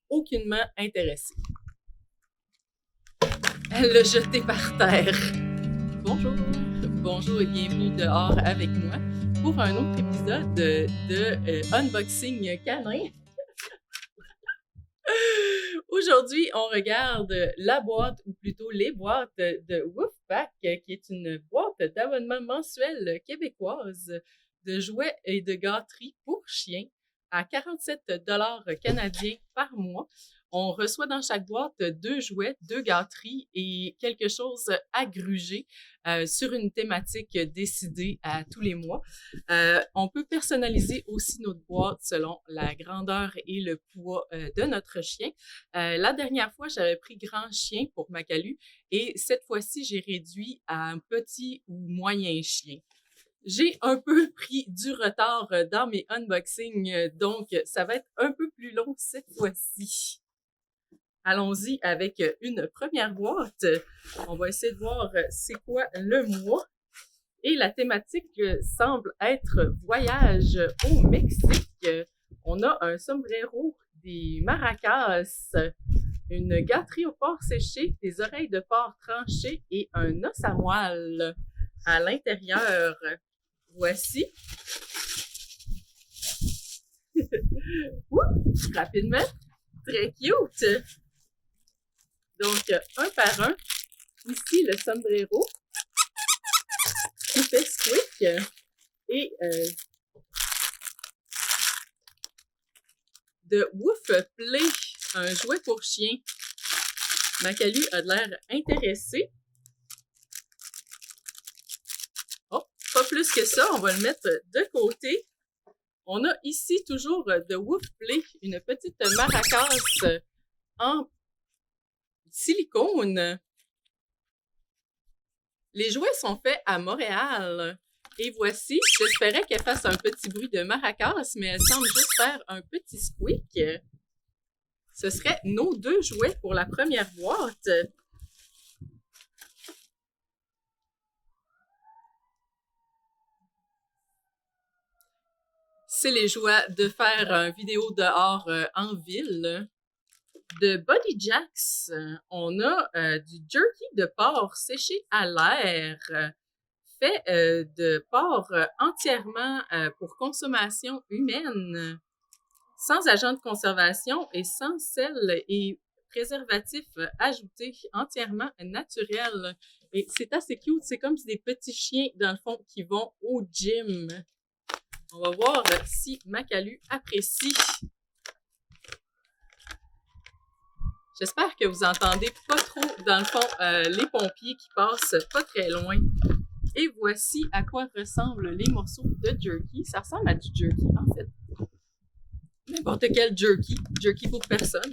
aucunement intéressée. Elle l'a jeté par terre. Bonjour, bonjour et bienvenue dehors avec moi pour un autre épisode de Unboxing Canin. Aujourd'hui, on regarde la boîte, ou plutôt les boîtes de Wolfpack, qui est une boîte d'abonnement mensuel québécoise de jouets et de gâteries pour chiens à 47 $ canadiens par mois. On reçoit dans chaque boîte 2 jouets, 2 gâteries et quelque chose à gruger sur une thématique décidée à tous les mois. On peut personnaliser aussi notre boîte selon la grandeur et le poids de notre chien. La dernière fois, j'avais pris grand chien pour Macalu et cette fois-ci, j'ai réduit à un petit ou moyen chien. J'ai un peu pris du retard dans mes unboxings, donc ça va être un peu plus long cette fois-ci. Allons-y avec une première boîte. On va essayer de voir c'est quoi le mois. Et la thématique semble être voyage au Mexique. On a un sombrero, des maracas, une gâterie au porc séché, des oreilles de porc tranchées et un os à moelle à l'intérieur. Voici. Rapidement. Très cute. Donc, un par un. Ici, le sombrero qui fait squeak. Et de Woof Play, un jouet pour chien. Macalu a l'air intéressé. Oh, pas plus que ça, on va le mettre de côté. On a ici toujours de Woof Play, une petite maracas en silicone. Les jouets sont faits à Montréal. Et voici, j'espérais qu'elle fasse un petit bruit de maracas, mais elle semble juste faire un petit squeak. Ce serait nos 2 jouets pour la première boîte. C'est les joies de faire une vidéo dehors en ville. De Body Jacks, on a du jerky de porc séché à l'air, fait de porc entièrement pour consommation humaine, sans agent de conservation et sans sel et préservatifs ajoutés, entièrement naturel. Et c'est assez cute, c'est comme des petits chiens, dans le fond, qui vont au gym. On va voir si Macalu apprécie. J'espère que vous entendez pas trop, dans le fond, les pompiers qui passent pas très loin. Et voici à quoi ressemblent les morceaux de jerky. Ça ressemble à du jerky, en fait. N'importe quel jerky. Jerky pour personne.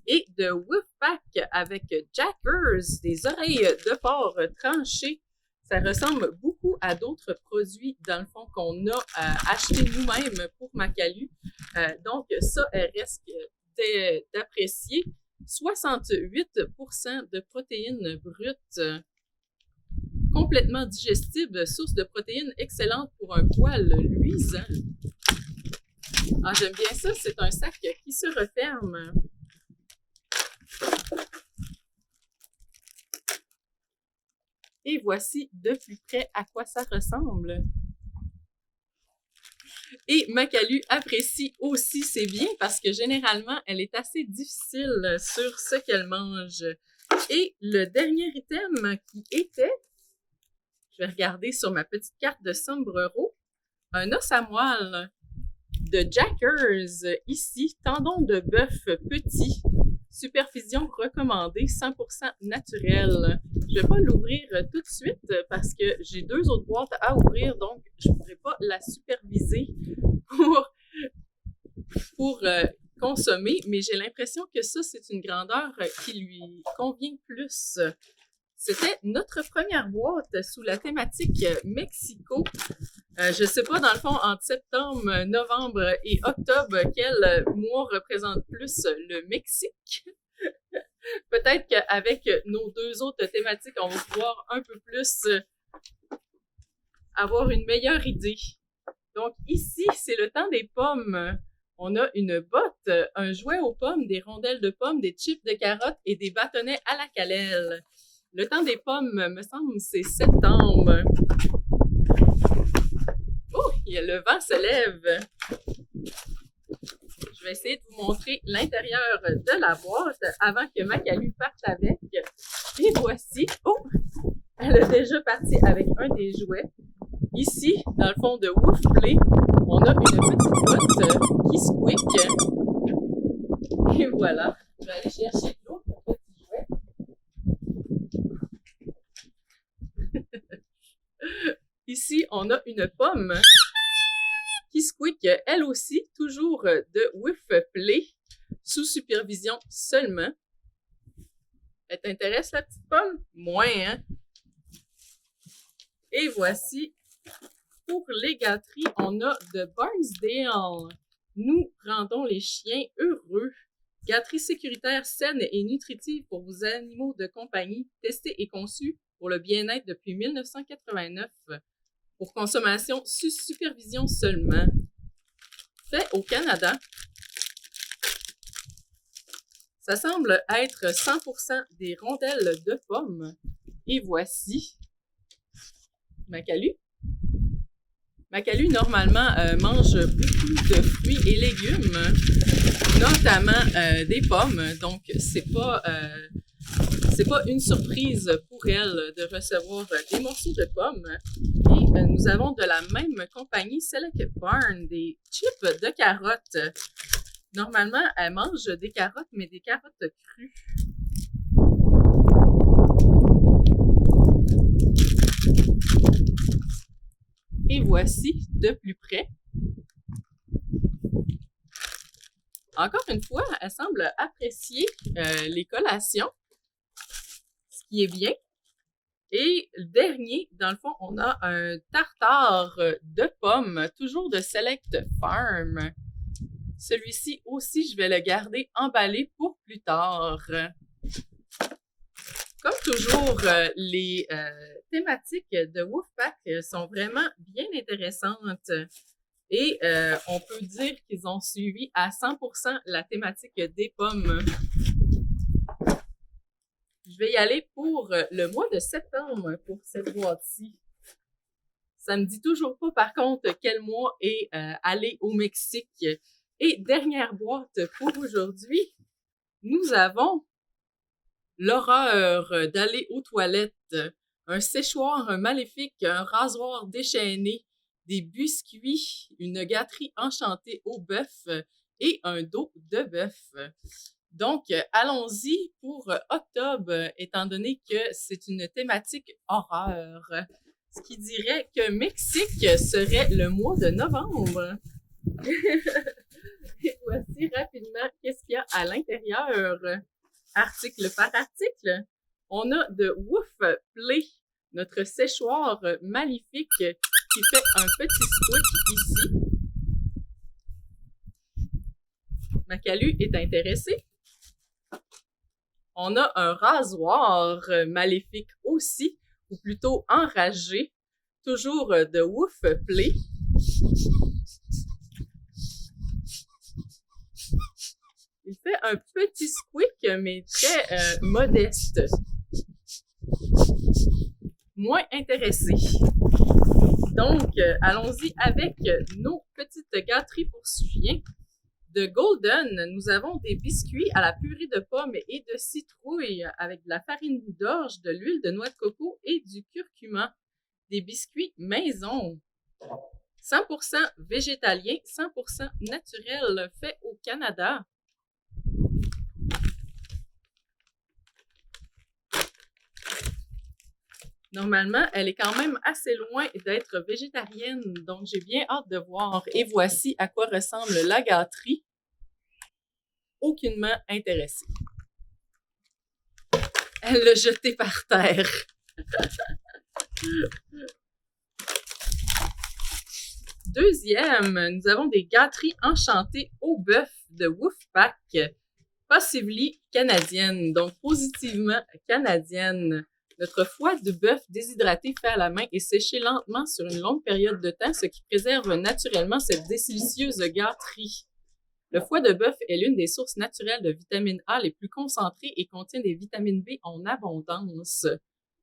Et de Wolfpack avec Jackers, des oreilles de porc tranchées. Ça ressemble beaucoup à d'autres produits, dans le fond, qu'on a acheté nous-mêmes pour Macalu. Donc, ça, elle risque d'apprécier. 68% de protéines brutes, complètement digestibles, source de protéines excellente pour un poil luisant. Ah, j'aime bien ça, c'est un sac qui se referme. Et voici de plus près à quoi ça ressemble. Et Macalu apprécie aussi, c'est bien parce que généralement, elle est assez difficile sur ce qu'elle mange. Et le dernier item qui était, je vais regarder sur ma petite carte de sombrero, un os à moelle de Jackers, ici, tendon de bœuf petit, supervision recommandée, 100% naturel. Je vais pas l'ouvrir tout de suite parce que j'ai 2 autres boîtes à ouvrir, donc je ne pourrai pas la superviser pour consommer, mais j'ai l'impression que ça, c'est une grandeur qui lui convient plus. C'était notre première boîte sous la thématique Mexico. Je sais pas, dans le fond, entre septembre, novembre et octobre, quel mois représente plus le Mexique. Peut-être qu'avec nos 2 autres thématiques, on va pouvoir un peu plus avoir une meilleure idée. Donc ici, c'est le temps des pommes. On a une botte, un jouet aux pommes, des rondelles de pommes, des chips de carottes et des bâtonnets à la cannelle. Le temps des pommes, me semble, c'est septembre. Oh, le vent se lève. Je vais essayer de vous montrer l'intérieur de la boîte avant que Macalu parte avec. Et voici. Oh! Elle est déjà partie avec un des jouets. Ici, dans le fond de Woof Play, on a une petite botte qui squeak. Et voilà. Je vais aller chercher l'autre petit jouet. Ici, on a une pomme qui squeak, elle aussi, toujours de Woof Play, sous supervision seulement. Elle t'intéresse, la petite pomme? Moins, hein? Et voici, pour les gâteries, on a de Barnsdale. Nous rendons les chiens heureux. Gâterie sécuritaire, saine et nutritive pour vos animaux de compagnie, testée et conçue pour le bien-être depuis 1989. Pour consommation sous supervision seulement. Fait au Canada. Ça semble être 100% des rondelles de pommes. Et voici Macalu. Macalu, normalement, mange beaucoup de fruits et légumes, notamment des pommes. Donc, c'est pas une surprise pour elle de recevoir des morceaux de pommes. Et nous avons de la même compagnie Select Barn, des chips de carottes. Normalement, elle mange des carottes, mais des carottes crues. Et voici de plus près. Encore une fois, elle semble apprécier les collations, ce qui est bien. Et le dernier, dans le fond, on a un tartare de pommes, toujours de Select Farm. Celui-ci aussi, je vais le garder emballé pour plus tard. Comme toujours, les thématiques de Wolfpack sont vraiment bien intéressantes. Et on peut dire qu'ils ont suivi à 100% la thématique des pommes. Je vais y aller pour le mois de septembre pour cette boîte-ci. Ça me dit toujours pas, par contre, quel mois est aller au Mexique. Et dernière boîte pour aujourd'hui, nous avons l'horreur d'aller aux toilettes, un séchoir maléfique, un rasoir déchaîné, des biscuits, une gâterie enchantée au bœuf et un dos de bœuf. Donc, allons-y pour octobre, étant donné que c'est une thématique horreur. Ce qui dirait que Mexique serait le mois de novembre. Et voici rapidement qu'est-ce qu'il y a à l'intérieur. Article par article, on a de Woof Play, notre séchoir maléfique qui fait un petit squeak ici. Macalu est intéressé. On a un rasoir maléfique aussi, ou plutôt enragé, toujours de Woof Play. Il fait un petit squeak, mais très modeste. Moins intéressé. Donc, allons-y avec nos petites gâteries pour chiens. De Golden, nous avons des biscuits à la purée de pommes et de citrouille avec de la farine d'orge, de l'huile de noix de coco et du curcuma. Des biscuits maison. 100% végétalien, 100% naturel, fait au Canada. Normalement, elle est quand même assez loin d'être végétarienne, donc j'ai bien hâte de voir. Et voici à quoi ressemble la gâterie. Aucunement intéressée. Elle l'a jeté par terre. Deuxième, nous avons des gâteries enchantées au bœuf de Wolfpack, possibly canadienne, donc positivement canadienne. Notre foie de bœuf déshydraté fait à la main et séché lentement sur une longue période de temps, ce qui préserve naturellement cette délicieuse gâterie. Le foie de bœuf est l'une des sources naturelles de vitamine A les plus concentrées et contient des vitamines B en abondance.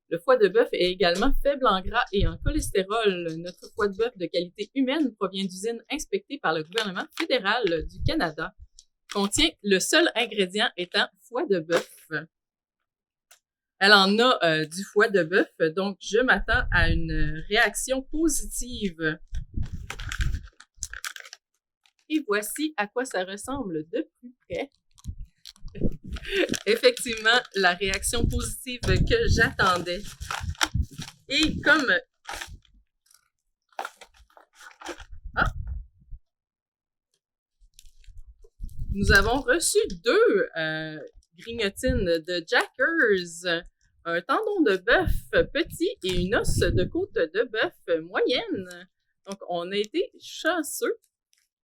Le foie de bœuf est également faible en gras et en cholestérol. Notre foie de bœuf de qualité humaine provient d'usines inspectées par le gouvernement fédéral du Canada. Contient le seul ingrédient étant foie de bœuf. Elle en a du foie de bœuf, donc je m'attends à une réaction positive. Et voici à quoi ça ressemble de plus près. Effectivement, la réaction positive que j'attendais. Et comme... Nous avons reçu 2 grignotines de Jackers. Un tendon de bœuf petit et une os de côte de bœuf moyenne. Donc, on a été chanceux.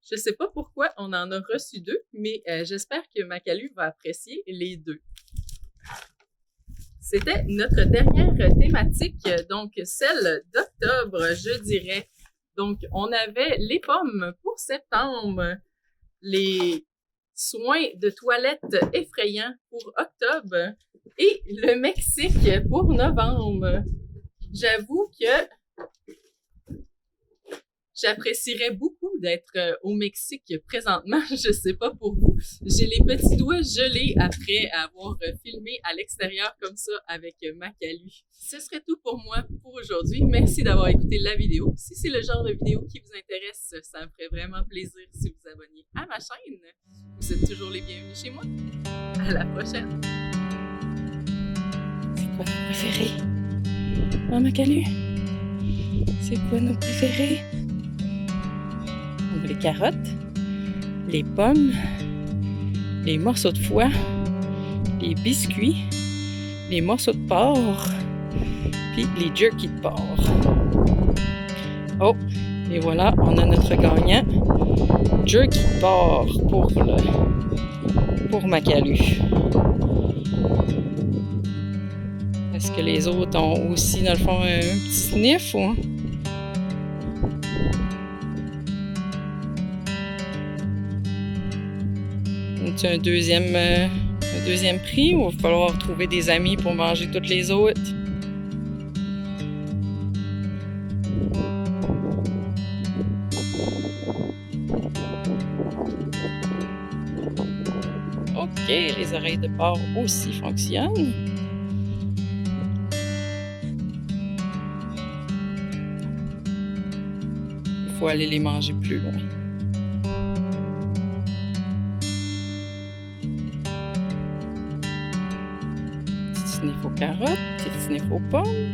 Je ne sais pas pourquoi on en a reçu 2, mais j'espère que Makalu va apprécier les 2. C'était notre dernière thématique, donc celle d'octobre, je dirais. Donc, on avait les pommes pour septembre, les soins de toilette effrayants pour octobre et le Mexique pour novembre. J'avoue que j'apprécierais beaucoup d'être au Mexique présentement. Je sais pas pour vous. J'ai les petits doigts gelés après avoir filmé à l'extérieur comme ça avec Makalu. Ce serait tout pour moi pour aujourd'hui. Merci d'avoir écouté la vidéo. Si c'est le genre de vidéo qui vous intéresse, ça me ferait vraiment plaisir si vous abonniez à ma chaîne. Vous êtes toujours les bienvenus chez moi. À la prochaine. C'est quoi nos préférés? Oh, Makalu? C'est quoi nos préférés? Les carottes, les pommes, les morceaux de foie, les biscuits, les morceaux de porc, puis les jerky de porc. Oh, et voilà, on a notre gagnant. Jerky de porc pour Makalu. Est-ce que les autres ont aussi, dans le fond, un petit sniff ou... C'est un deuxième prix ou il va falloir trouver des amis pour manger toutes les autres? OK, les oreilles de porc aussi fonctionnent. Il faut aller les manger plus loin. Sniff aux carottes, petit sniff aux pommes.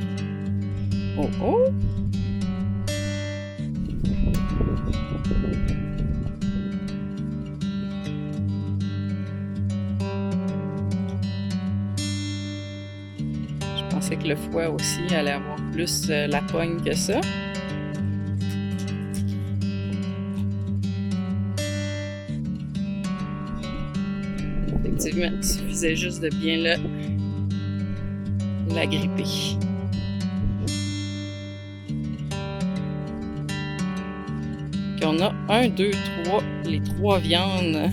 Oh oh! Je pensais que le foie aussi allait avoir plus la pogne que ça. Effectivement, il suffisait juste de bien la gripper. Puis on a 1, 2, 3, les 3 viandes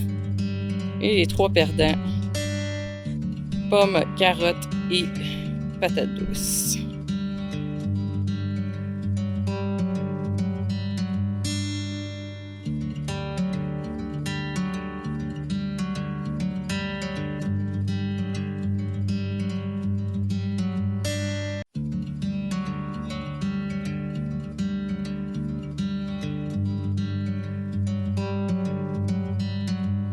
et les 3 perdants. Pommes, carottes et patates douces.